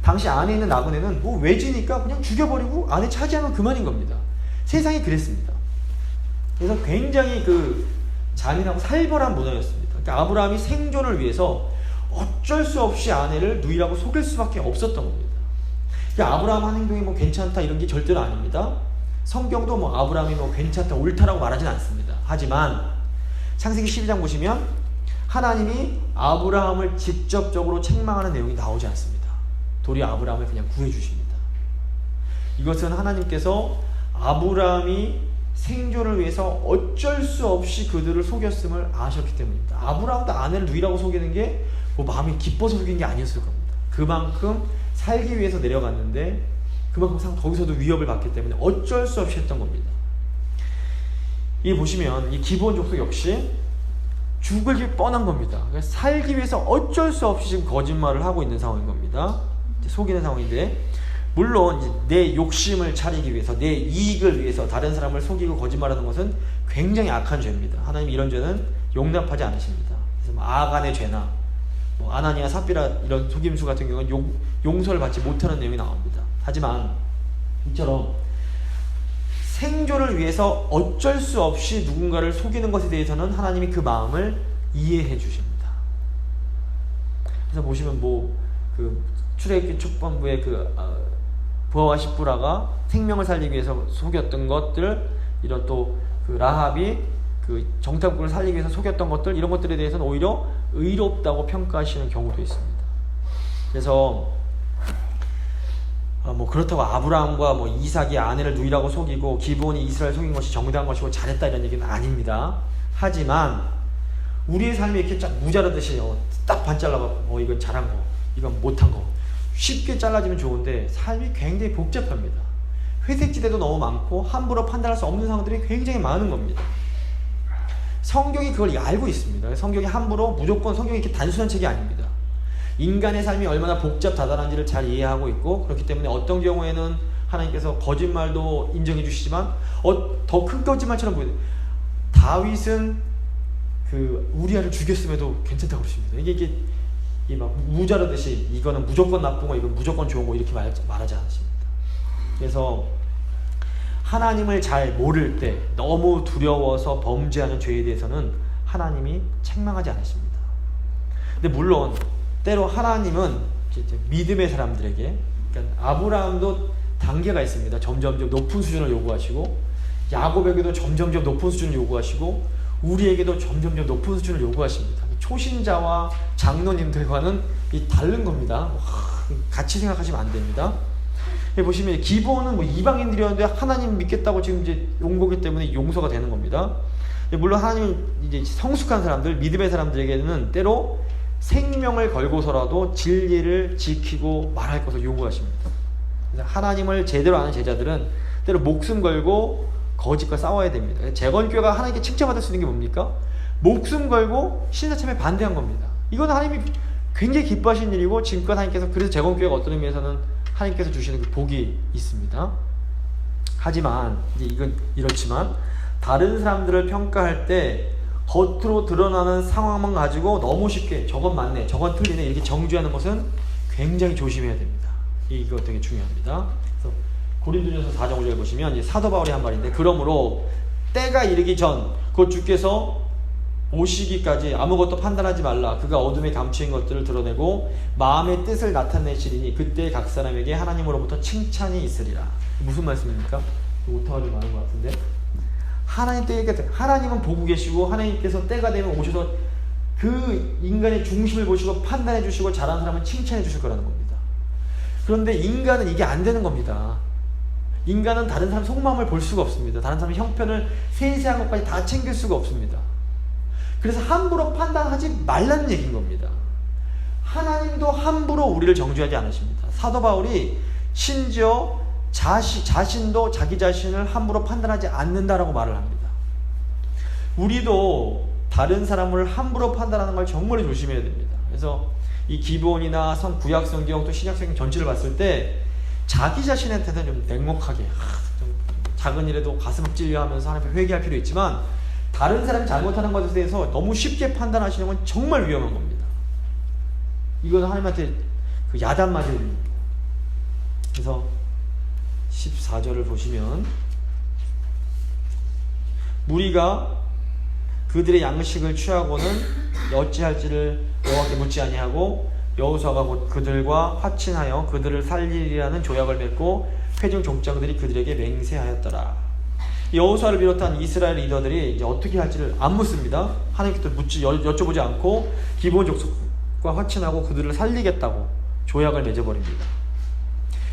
Speaker 1: 당시 안에 있는 나그네는 뭐 외지니까 그냥 죽여버리고 안에 차지하면 그만인 겁니다. 세상이 그랬습니다. 그래서 굉장히 그 잔인하고 살벌한 문화였습니다. 그러니까 아브라함이 생존을 위해서 어쩔 수 없이 아내를 누이라고 속일 수밖에 없었던 겁니다. 그러니까 아브라함 하는 행동이 뭐 괜찮다 이런 게 절대로 아닙니다. 성경도 뭐 아브라함이 뭐 괜찮다 옳다라고 말하진 않습니다. 하지만 창세기 12장 보시면 하나님이 아브라함을 직접적으로 책망하는 내용이 나오지 않습니다. 도리어 아브라함을 그냥 구해주십니다. 이것은 하나님께서 아브라함이 생존을 위해서 어쩔 수 없이 그들을 속였음을 아셨기 때문입니다. 아브라함도 아내를 누이라고 속이는 게 뭐 마음이 기뻐서 속인 게 아니었을 겁니다. 그만큼 살기 위해서 내려갔는데 그만큼 거기서도 위협을 받기 때문에 어쩔 수 없이 했던 겁니다. 이 보시면 이 기본 족속 역시 죽을 게 뻔한 겁니다. 살기 위해서 어쩔 수 없이 지금 거짓말을 하고 있는 상황인 겁니다. 속이는 상황인데 물론 이제 내 욕심을 차리기 위해서 내 이익을 위해서 다른 사람을 속이고 거짓말하는 것은 굉장히 악한 죄입니다. 하나님 이런 죄는 용납하지 않으십니다. 그래서 아간의 죄나 뭐 아나니아 삽비라 이런 속임수 같은 경우는 용서를 받지 못하는 내용이 나옵니다. 하지만 이처럼 생존을 위해서 어쩔 수 없이 누군가를 속이는 것에 대해서는 하나님이 그 마음을 이해해 주십니다. 그래서 보시면 뭐 그 출애굽기 초반부에 그 부하와 십부라가 생명을 살리기 위해서 속였던 것들, 이런 또 그 라합이 그 정탐꾼을 살리기 위해서 속였던 것들, 이런 것들에 대해서는 오히려 의롭다고 평가하시는 경우도 있습니다. 그래서 뭐 그렇다고 아브라함과 뭐 이삭이 아내를 누이라고 속이고 기브온이 이스라엘 속인 것이 정당한 것이고 잘했다 이런 얘기는 아닙니다. 하지만 우리의 삶이 이렇게 쫙 무자르듯이 딱 반 잘라갖고 이건 잘한 거, 이건 못한 거 쉽게 잘라지면 좋은데 삶이 굉장히 복잡합니다. 회색지대도 너무 많고 함부로 판단할 수 없는 상황들이 굉장히 많은 겁니다. 성경이 그걸 알고 있습니다. 성경이 함부로 무조건 성경이 이렇게 단순한 책이 아닙니다. 인간의 삶이 얼마나 복잡다단한지를 잘 이해하고 있고, 그렇기 때문에 어떤 경우에는 하나님께서 거짓말도 인정해 주시지만 더 큰 거짓말처럼 보여요. 다윗은 그 우리아를 죽였음에도 괜찮다고 그러십니다. 이게 막 무자르듯이 이거는 무조건 나쁜 거, 이건 무조건 좋은 거 이렇게 말하지 않습니다. 그래서 하나님을 잘 모를 때 너무 두려워서 범죄하는 죄에 대해서는 하나님이 책망하지 않으십니다. 근데 물론 때로 하나님은 믿음의 사람들에게, 그러니까 아브라함도 단계가 있습니다. 점점점 높은 수준을 요구하시고, 야곱에게도 점점점 높은 수준을 요구하시고, 우리에게도 점점점 높은 수준을 요구하십니다. 초신자와 장로님들과는 다른 겁니다. 같이 생각하시면 안 됩니다. 보시면 기브온은 뭐 이방인들이었는데 하나님 믿겠다고 지금 이제 온 거기 때문에 용서가 되는 겁니다. 물론 하나님은 이제 성숙한 사람들, 믿음의 사람들에게는 때로 생명을 걸고서라도 진리를 지키고 말할 것을 요구하십니다. 그래서 하나님을 제대로 아는 제자들은 때로 목숨 걸고 거짓과 싸워야 됩니다. 재건교회가 하나님께 칭찬받을 수 있는 게 뭡니까? 목숨 걸고 신사참에 반대한 겁니다. 이건 하나님이 굉장히 기뻐하시는 일이고, 지금껏 하나님께서, 그래서 재건교회가 어떤 의미에서는 하나님께서 주시는 그 복이 있습니다. 하지만 이제 이건 이렇지만 다른 사람들을 평가할 때 겉으로 드러나는 상황만 가지고 너무 쉽게 저건 맞네, 저건 틀리네 이렇게 정죄하는 것은 굉장히 조심해야 됩니다. 이거 되게 중요합니다. 그래서 고린도전서 4장 5절 보시면 이제 사도 바울이 한 말인데, 그러므로 때가 이르기 전 곧 주께서 오시기까지 아무것도 판단하지 말라. 그가 어둠에 감추인 것들을 드러내고 마음의 뜻을 나타내시리니 그때 각 사람에게 하나님으로부터 칭찬이 있으리라. 무슨 말씀입니까? 오타가 좀 많은 것 같은데, 하나님 때에 하나님은 보고 계시고 하나님께서 때가 되면 오셔서 그 인간의 중심을 보시고 판단해 주시고 잘한 사람은 칭찬해 주실 거라는 겁니다. 그런데 인간은 이게 안 되는 겁니다. 인간은 다른 사람 속마음을 볼 수가 없습니다. 다른 사람의 형편을 세세한 것까지 다 챙길 수가 없습니다. 그래서 함부로 판단하지 말라는 얘기인 겁니다. 하나님도 함부로 우리를 정죄하지 않으십니다. 사도 바울이 심지어 자신도 자기 자신을 함부로 판단하지 않는다라고 말을 합니다. 우리도 다른 사람을 함부로 판단하는 걸 정말 조심해야 됩니다. 그래서 이 기브온이나 구약 성경 또 신약 성경 전체를 봤을 때 자기 자신한테는 좀 냉혹하게, 좀 작은 일에도 가슴 찔려하면서 하나님께 회개할 필요 있지만, 다른 사람이 잘못하는 것에 대해서 너무 쉽게 판단하시는 건 정말 위험한 겁니다. 이건 하나님한테 그 야단 맞을 일입니다. 그래서 14절을 보시면, 무리가 그들의 양식을 취하고는 어찌할지를 여호와께 묻지 아니하고 여호수아가 곧 그들과 화친하여 그들을 살리리라는 조약을 맺고 회중 족장들이 그들에게 맹세하였더라. 여호수아를 비롯한 이스라엘 리더들이 이제 어떻게 할지를 안 묻습니다. 하나님께 여쭤보지 않고 기브온 족속과 화친하고 그들을 살리겠다고 조약을 맺어버립니다.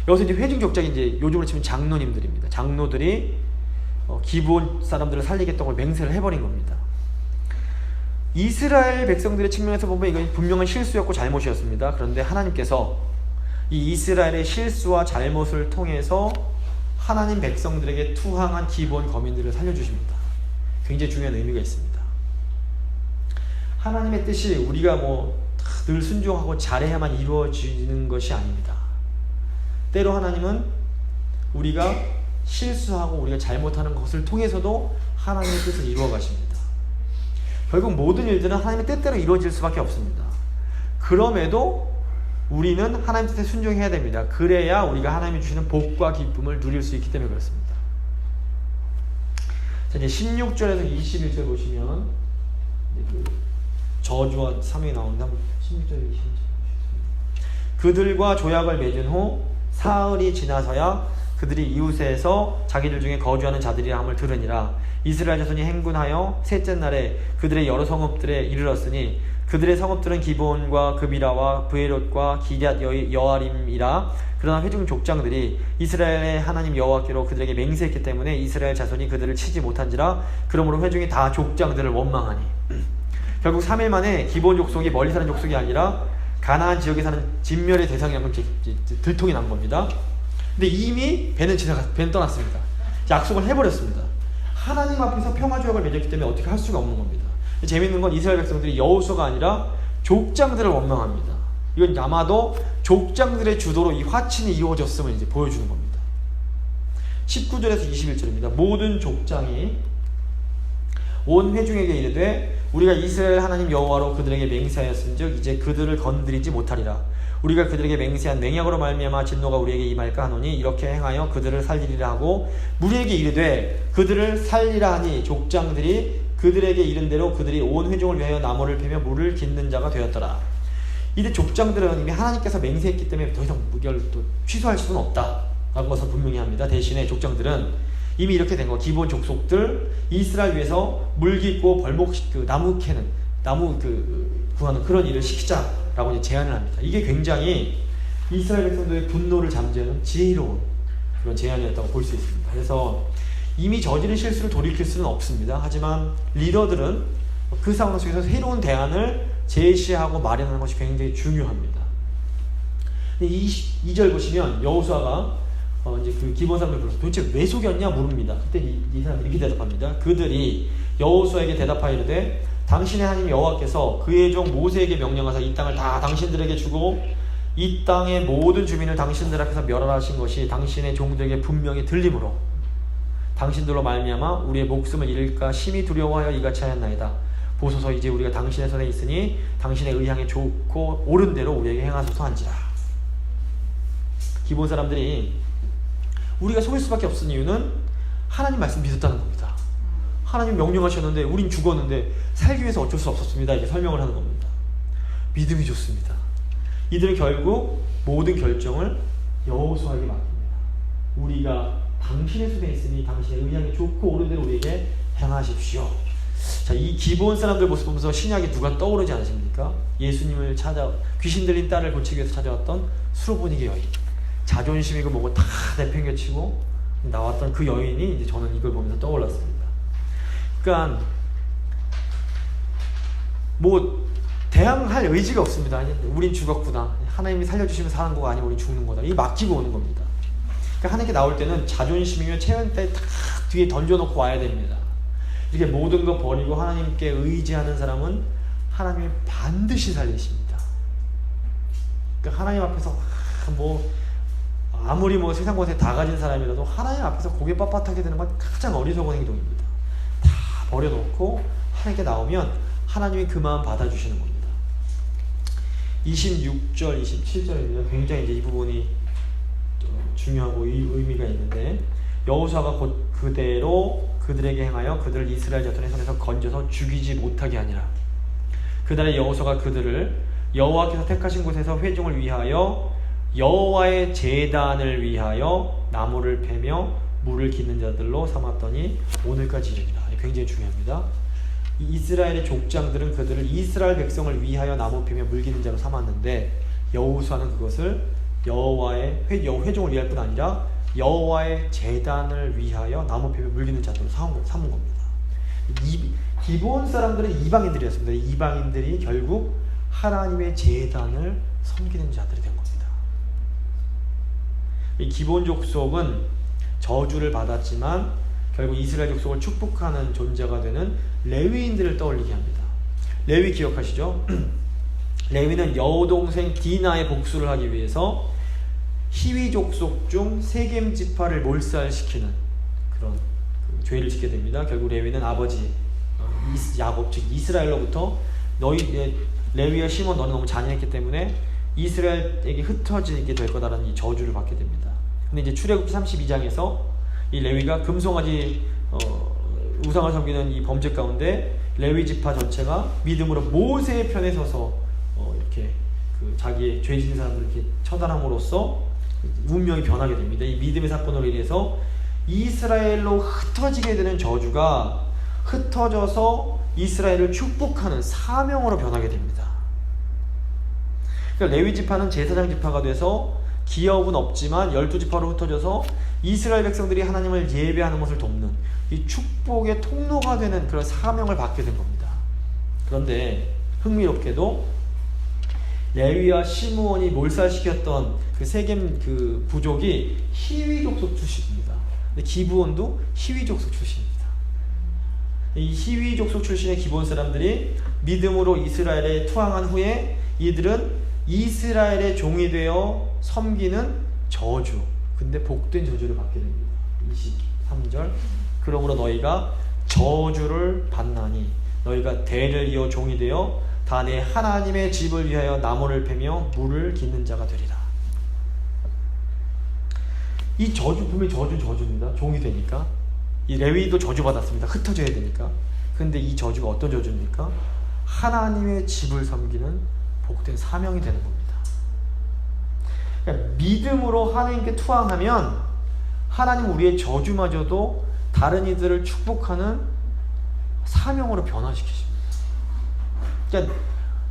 Speaker 1: 여기서 이제 회중 족장이 이제 요즘으로 치면 장로님들입니다. 장로들이 기브온 사람들을 살리겠다고 맹세를 해버린 겁니다. 이스라엘 백성들의 측면에서 보면 이건 분명한 실수였고 잘못이었습니다. 그런데 하나님께서 이 이스라엘의 실수와 잘못을 통해서 하나님 백성들에게 투항한 기브온 거민들을 살려주십니다. 굉장히 중요한 의미가 있습니다. 하나님의 뜻이 우리가 늘 순종하고 잘해야만 이루어지는 것이 아닙니다. 때로 하나님은 우리가 실수하고 우리가 잘못하는 것을 통해서도 하나님의 뜻을 이루어 가십니다. 결국 모든 일들은 하나님의 뜻대로 이루어질 수밖에 없습니다. 그럼에도 우리는 하나님 뜻에 순종해야 됩니다. 그래야 우리가 하나님이 주시는 복과 기쁨을 누릴 수 있기 때문에 그렇습니다. 자, 이제 16절에서 21절 보시면 그 저주와 사명이 나오는데 16절 21절 보시겠습니다. 그들과 조약을 맺은 후 사흘이 지나서야 그들이 이웃에서 자기들 중에 거주하는 자들이라 함을 들으니라. 이스라엘 자손이 행군하여 셋째 날에 그들의 여러 성읍들에 이르렀으니 그들의 성읍들은 기브온과 그비라와 브에롯과 기럇 여아림이라. 그러나 회중 족장들이 이스라엘의 하나님 여호와께로 그들에게 맹세했기 때문에 이스라엘 자손이 그들을 치지 못한지라. 그러므로 회중이 다 족장들을 원망하니. 결국 3일 만에 기브온 족속이 멀리 사는 족속이 아니라 가나안 지역에 사는 진멸의 대상이라고 들통이 난 겁니다. 근데 이미 배는 떠났습니다. 약속을 해버렸습니다. 하나님 앞에서 평화조약을 맺었기 때문에 어떻게 할 수가 없는 겁니다. 재밌는 건 이스라엘 백성들이 여호수아가 아니라 족장들을 원망합니다. 이건 아마도 족장들의 주도로 이 화친이 이루어졌음을 이제 보여주는 겁니다. 19절에서 21절입니다. 모든 족장이 온 회중에게 이르되 우리가 이스라엘 하나님 여호와로 그들에게 맹세하였은즉 이제 그들을 건드리지 못하리라. 우리가 그들에게 맹세한 맹약으로 말미암아 진노가 우리에게 임할까 하노니 이렇게 행하여 그들을 살리리라 하고 무리에게 이르되 그들을 살리라 하니 족장들이 그들에게 이른 대로 그들이 온 회중을 위하여 나무를 패며 물을 깃는 자가 되었더라. 이때 족장들은 이미 하나님께서 맹세했기 때문에 더 이상 이걸 또 취소할 수는 없다 라는 것을 분명히 합니다. 대신에 족장들은 이미 이렇게 된 거, 기본 족속들 이스라엘 위해서 물 깃고 벌목 나무 캐는 나무 구하는 그런 일을 시키자라고 이제 제안을 합니다. 이게 굉장히 이스라엘 백성들의 분노를 잠재우는 지혜로운 그런 제안이었다고 볼 수 있습니다. 그래서 이미 저지른 실수를 돌이킬 수는 없습니다. 하지만 리더들은 그 상황 속에서 새로운 대안을 제시하고 마련하는 것이 굉장히 중요합니다. 2절 보시면 여호수아가 이제 그 기본 사람들 불러서 도대체 왜 속였냐 물습니다. 그때 이 사람이 이렇게 대답합니다. 그들이 여호수아에게 대답하이르되 당신의 하나님 여호와께서 그의 종 모세에게 명령하사 이 땅을 다 당신들에게 주고 이 땅의 모든 주민을 당신들 앞에서 멸하신 것이 당신의 종들에게 분명히 들림으로 당신들로 말미암아 우리의 목숨을 잃을까 심히 두려워하여 이같이 하였나이다. 보소서 이제 우리가 당신의 손에 있으니 당신의 의향에 좋고 옳은 대로 우리에게 행하소서 한지라. 기본 사람들이 우리가 속일 수밖에 없은 이유는 하나님 말씀 믿었다는 겁니다. 하나님 명령하셨는데 우린 죽었는데 살기 위해서 어쩔 수 없었습니다. 이렇게 설명을 하는 겁니다. 믿음이 좋습니다. 이들은 결국 모든 결정을 여호수아에게 맡깁니다. 우리가 당신의 손에 있으니 당신의 의향이 좋고 옳은 대로 우리에게 행하십시오. 자, 이 기본 사람들 모습 보면서 신약에 누가 떠오르지 않으십니까? 예수님을 귀신 들린 딸을 고치기 위해서 찾아왔던 수로보니게 여인. 자존심이고 뭐고 다 내팽개치고 나왔던 그 여인이 이제 저는 이걸 보면서 떠올랐습니다. 그러니까 뭐 대항할 의지가 없습니다. 우린 죽었구나. 하나님이 살려주시면 사는 거가 아니고 우린 죽는 거다. 이게 맡기고 오는 겁니다. 그러니까 하나님께 나올 때는 자존심이며 체면대 탁 뒤에 던져놓고 와야 됩니다. 이렇게 모든 거 버리고 하나님께 의지하는 사람은 하나님이 반드시 살리십니다. 그러니까 하나님 앞에서 아무리 세상 것에 다 가진 사람이라도 하나님 앞에서 고개 빳빳하게 되는 건 가장 어리석은 행동입니다. 다 버려놓고 하나님께 나오면 하나님이 그 마음 받아주시는 겁니다. 26절, 27절입니다. 굉장히 이제 이 부분이 중요하고 의미가 있는데 여호수아가 곧 그대로 그들에게 행하여 그들을 이스라엘 자손의 손에서 건져서 죽이지 못하게 하니라. 그날에 여호수아가 그들을 여호와께서 택하신 곳에서 회중을 위하여 여호와의 제단을 위하여 나무를 패며 물을 깃는 자들로 삼았더니 오늘까지 이르니라. 굉장히 중요합니다. 이스라엘의 족장들은 그들을 이스라엘 백성을 위하여 나무 패며 물 깃는 자로 삼았는데 여호수아는 그것을 여호와의 회중을 위할 뿐 아니라 여호와의 제단을 위하여 나무 패며 물 깃는 자들로 삼은 겁니다. 기본 사람들은 이방인들이었습니다. 이방인들이 결국 하나님의 제단을 섬기는 자들이 된 겁니다. 이 기본 족속은 저주를 받았지만 결국 이스라엘 족속을 축복하는 존재가 되는 레위인들을 떠올리게 합니다. 레위 기억하시죠? 레위는 여동생 디나의 복수를 하기 위해서 히위 족속 중 세겜 지파를 몰살시키는 그런 죄를 짓게 됩니다. 결국 레위는 아버지 야곱 즉 이스라엘로부터 너희 레위와 시몬 너는 너무 잔인했기 때문에 이스라엘에게 흩어지게 될 거다라는 이 저주를 받게 됩니다. 근데 이제 출애굽기 32장에서 이 레위가 금송아지 우상을 섬기는 이 범죄 가운데 레위 지파 전체가 믿음으로 모세의 편에 서서 이렇게 자기의 죄 지은 사람들을 이렇게 처단함으로써 운명이 변하게 됩니다. 이 믿음의 사건으로 인해서 이스라엘로 흩어지게 되는 저주가 흩어져서 이스라엘을 축복하는 사명으로 변하게 됩니다. 그러니까 레위 지파는 제사장 지파가 돼서 기업은 없지만 12지파로 흩어져서 이스라엘 백성들이 하나님을 예배하는 것을 돕는 이 축복의 통로가 되는 그런 사명을 받게 된 겁니다. 그런데 흥미롭게도 레위와 시므온이 몰살시켰던 그 세겜 그 부족이 히위 족속 출신입니다. 근데 기브온도 히위 족속 출신입니다. 이 히위 족속 출신의 기브온 사람들이 믿음으로 이스라엘에 투항한 후에 이들은 이스라엘의 종이 되어 섬기는 저주, 근데 복된 저주를 받게 됩니다. 23절 그러므로 너희가 저주를 받나니 너희가 대를 이어 종이 되어 다 내 하나님의 집을 위하여 나무를 패며 물을 깃는 자가 되리라. 이 저주 분명히 저주입니다. 종이 되니까. 이 레위도 저주받았습니다. 흩어져야 되니까. 근데 이 저주가 어떤 저주입니까? 하나님의 집을 섬기는 복된 사명이 되는 겁니다. 그러니까 믿음으로 하나님께 투항하면 하나님 우리의 저주마저도 다른 이들을 축복하는 사명으로 변화시키십니다. 그러니까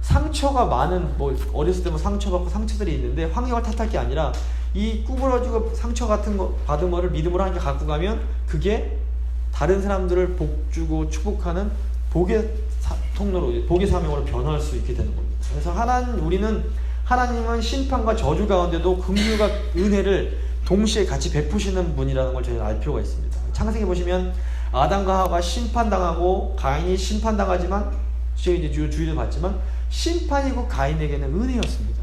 Speaker 1: 상처가 많은, 뭐 어렸을 때 뭐 상처받고 상처들이 있는데 환경을 탓할 게 아니라 이 구부러지고 상처 같은 거 받은 거를 믿음으로 하나님께 갖고 가면 그게 다른 사람들을 복주고 축복하는 복의 통로로, 복의 사명으로 변화할 수 있게 되는 겁니다. 그래서 우리는 하나님은 심판과 저주 가운데도 긍휼과 은혜를 동시에 같이 베푸시는 분이라는 걸 저희가 알 필요가 있습니다. 창세기 보시면 아담과 하와가 심판당하고 가인이 심판당하지만 저희 이제 주의를 받지만 심판이고 가인에게는 은혜였습니다.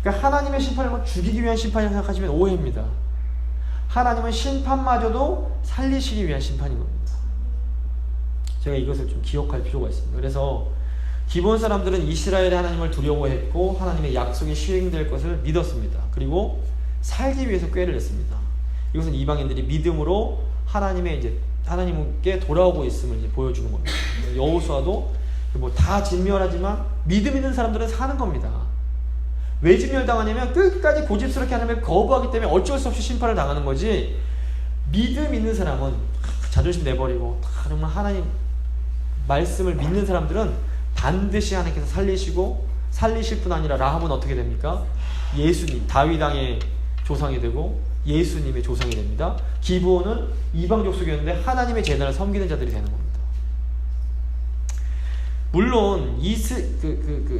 Speaker 1: 그러니까 하나님의 심판을 죽이기 위한 심판이라고 생각하시면 오해입니다. 하나님은 심판마저도 살리시기 위한 심판인 겁니다. 제가 이것을 좀 기억할 필요가 있습니다. 그래서 기본 사람들은 이스라엘의 하나님을 두려워했고 하나님의 약속이 시행될 것을 믿었습니다. 그리고 살기 위해서 꾀를 냈습니다. 이것은 이방인들이 믿음으로 하나님께 돌아오고 있음을 이제 보여주는 겁니다. 여호수아도 뭐 다 진멸하지만 믿음 있는 사람들은 사는 겁니다. 왜 진멸당하냐면 끝까지 고집스럽게 하나님을 거부하기 때문에 어쩔 수 없이 심판을 당하는 거지, 믿음 있는 사람은 자존심 내버리고 정말 하나님 말씀을 믿는 사람들은 반드시 하나님께서 살리실 뿐 아니라 라합은 어떻게 됩니까? 예수님, 다윗 왕의 조상이 되고 예수님의 조상이 됩니다. 기브온은 이방 족속이었는데 하나님의 제단을 섬기는 자들이 되는 겁니다. 물론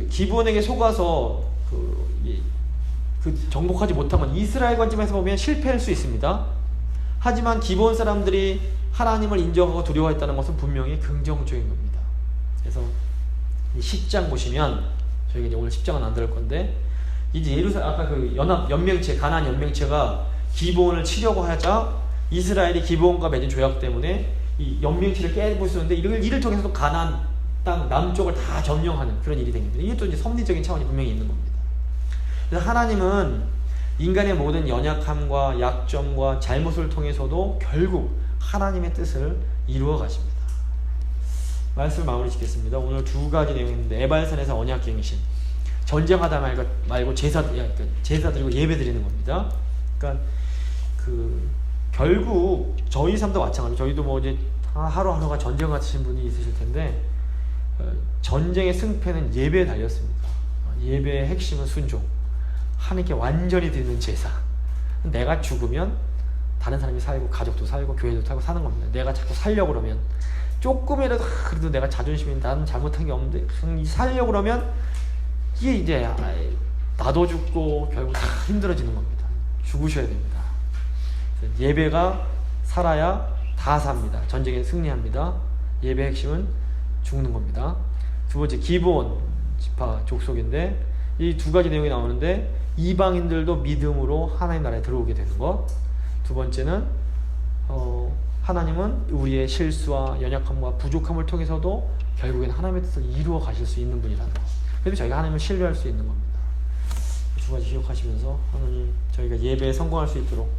Speaker 1: 기브온에게 속아서 정복하지 못한 건 이스라엘 관점에서 보면 실패할 수 있습니다. 하지만 기브온 사람들이 하나님을 인정하고 두려워했다는 것은 분명히 긍정적인 겁니다. 그래서 10장 보시면, 저희가 이제 오늘 10장은 안 들을 건데, 이제 아까 가나안 연맹체가 기브온을 치려고 하자 이스라엘이 기브온과 맺은 조약 때문에 이 연맹체를 깨부수는데 이를 통해서 또 가나안 땅 남쪽을 다 점령하는 그런 일이 됩니다. 이게 또 이제 섭리적인 차원이 분명히 있는 겁니다. 그래서 하나님은 인간의 모든 연약함과 약점과 잘못을 통해서도 결국 하나님의 뜻을 이루어 가십니다. 말씀을 마무리 짓겠습니다. 오늘 두 가지 내용인데, 에발산에서 언약갱신, 전쟁하다 말고 제사 드리고 예배 드리는 겁니다. 그러니까 결국 저희 삶도 마찬가지로, 저희도 뭐 이제 하루하루가 전쟁 같으신 분이 있으실 텐데, 전쟁의 승패는 예배에 달렸습니다. 예배의 핵심은 순종, 하나님께 완전히 드리는 제사. 내가 죽으면 다른 사람이 살고 가족도 살고 교회도 살고 사는 겁니다. 내가 자꾸 살려고 그러면, 조금이라도 그래도 내가 자존심이, 나는 잘못한 게 없는데 살려고 그러면 이게 이제 나도 죽고 결국 다 힘들어지는 겁니다. 죽으셔야 됩니다. 예배가 살아야 다 삽니다. 전쟁에 승리합니다. 예배의 핵심은 죽는 겁니다. 두 번째, 기브온 지파 족속인데, 이 두 가지 내용이 나오는데, 이방인들도 믿음으로 하나님 나라에 들어오게 되는 것. 두 번째는 하나님은 우리의 실수와 연약함과 부족함을 통해서도 결국엔 하나님의 뜻을 이루어 가실 수 있는 분이라는 것. 그래서 저희가 하나님을 신뢰할 수 있는 겁니다. 두 가지 기억하시면서 하나님, 저희가 예배에 성공할 수 있도록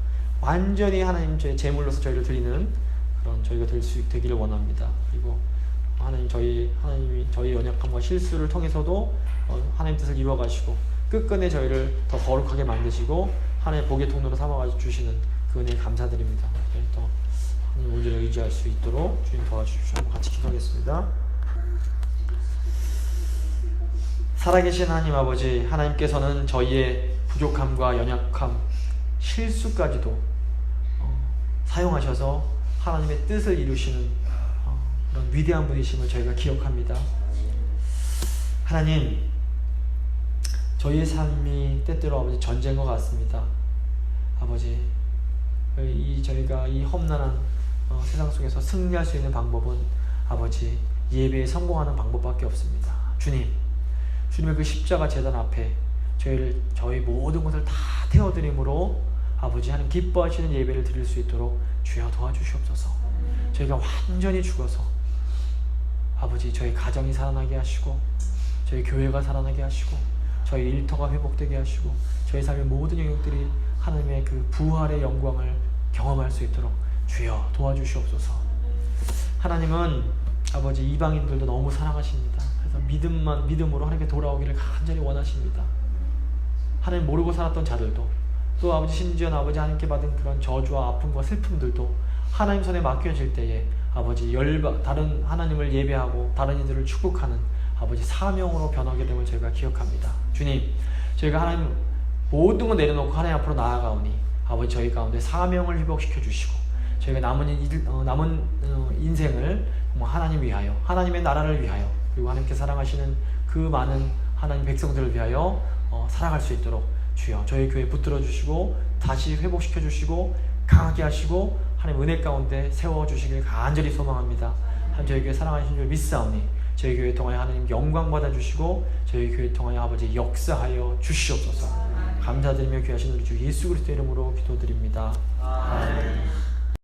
Speaker 1: 완전히 하나님 저희 제물로서 저희를 드리는 그런 저희가 되기를 원합니다. 그리고 하나님이 저희 연약함과 실수를 통해서도 하나님 뜻을 이루어 가시고 끝끝내 저희를 더 거룩하게 만드시고 하나님의 복의 통로로 삼아 주시는 그 은혜에 감사드립니다. 저희 또 하나님 온전히 의지할 수 있도록 주님 도와주십시오. 한번 같이 기도하겠습니다. 살아계신 하나님 아버지, 하나님께서는 저희의 부족함과 연약함, 실수까지도 사용하셔서 하나님의 뜻을 이루시는 그런 위대한 분이심을 저희가 기억합니다. 하나님, 저희의 삶이 때때로 아버지 전쟁과 같습니다. 아버지, 저희가 이 험난한 세상 속에서 승리할 수 있는 방법은 아버지 예배에 성공하는 방법밖에 없습니다. 주님의 그 십자가 제단 앞에 저희 모든 것을 다 태워드림으로 아버지 하나님 기뻐하시는 예배를 드릴 수 있도록 주여 도와주시옵소서. 저희가 완전히 죽어서 아버지 저희 가정이 살아나게 하시고 저희 교회가 살아나게 하시고 저희 일터가 회복되게 하시고 저희 삶의 모든 영역들이 하나님의 그 부활의 영광을 경험할 수 있도록 주여 도와주시옵소서. 하나님은 아버지 이방인들도 너무 사랑하십니다. 그래서 믿음으로 하나님께 돌아오기를 간절히 원하십니다. 하나님 모르고 살았던 자들도 또 아버지 심지어 아버지 하나님께 받은 그런 저주와 아픔과 슬픔들도 하나님 손에 맡겨질 때에 아버지 다른 하나님을 예배하고 다른 이들을 축복하는 아버지 사명으로 변하게 됨을 저희가 기억합니다. 주님, 저희가 하나님 모든 걸 내려놓고 하나님 앞으로 나아가오니 아버지 저희 가운데 사명을 회복시켜 주시고 저희가 남은 인생을 하나님 위하여 하나님의 나라를 위하여 그리고 하나님께 사랑하시는 그 많은 하나님 백성들을 위하여 살아갈 수 있도록 주여 저희 교회 붙들어 주시고 다시 회복시켜 주시고 강하게 하시고 하나님 은혜 가운데 세워주시길 간절히 소망합니다. 하나님 저희 교회 사랑하시는 줄 믿사오니 저희 교회 통하여 하나님 영광 받아주시고 저희 교회 통하여 아버지 역사하여 주시옵소서. 감사드리며 귀하신 우리 주 예수 그리스도 이름으로 기도드립니다. 아멘.